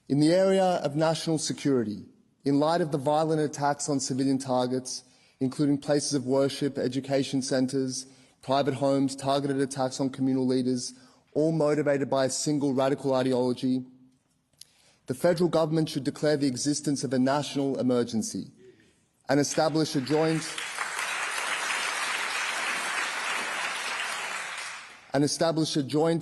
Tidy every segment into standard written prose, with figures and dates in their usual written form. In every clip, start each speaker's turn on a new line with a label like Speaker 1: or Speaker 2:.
Speaker 1: In the area of national security, in light of the violent attacks on civilian targets, including places of worship, education centres, private homes, targeted attacks on communal leaders, all motivated by a single radical ideology, the federal government should declare the existence of a national emergency and establish a joint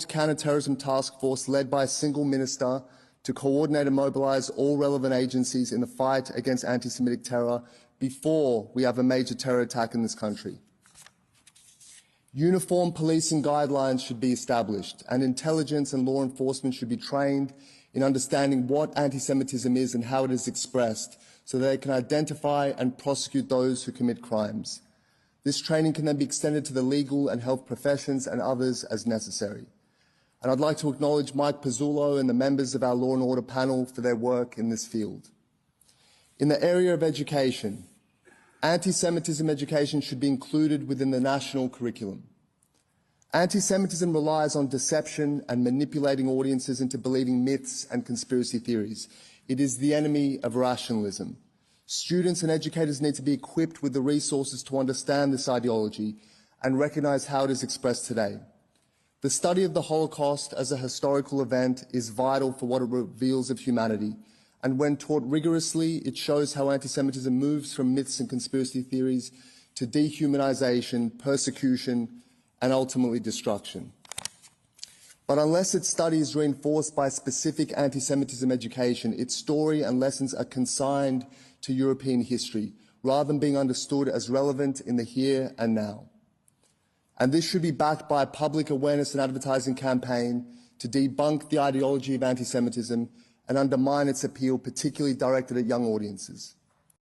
Speaker 1: counter-terrorism task force led by a single minister to coordinate and mobilise all relevant agencies in the fight against anti-Semitic terror before we have a major terror attack in this country. Uniform policing guidelines should be established, and intelligence and law enforcement should be trained in understanding what anti-Semitism is and how it is expressed, so that they can identify and prosecute those who commit crimes. This training can then be extended to the legal and health professions and others as necessary. And I'd like to acknowledge Mike Pizzullo and the members of our Law and Order panel for their work in this field. In the area of education, anti-Semitism education should be included within the national curriculum. Anti-Semitism relies on deception and manipulating audiences into believing myths and conspiracy theories. It is the enemy of rationalism. Students and educators need to be equipped with the resources to understand this ideology and recognise how it is expressed today. The study of the Holocaust as a historical event is vital for what it reveals of humanity, and when taught rigorously, it shows how anti-Semitism moves from myths and conspiracy theories to dehumanisation, persecution, and ultimately destruction. But unless its study is reinforced by specific anti-Semitism education, its story and lessons are consigned to European history, rather than being understood as relevant in the here and now. And this should be backed by a public awareness and advertising campaign to debunk the ideology of anti-Semitism and undermine its appeal, particularly directed at young audiences.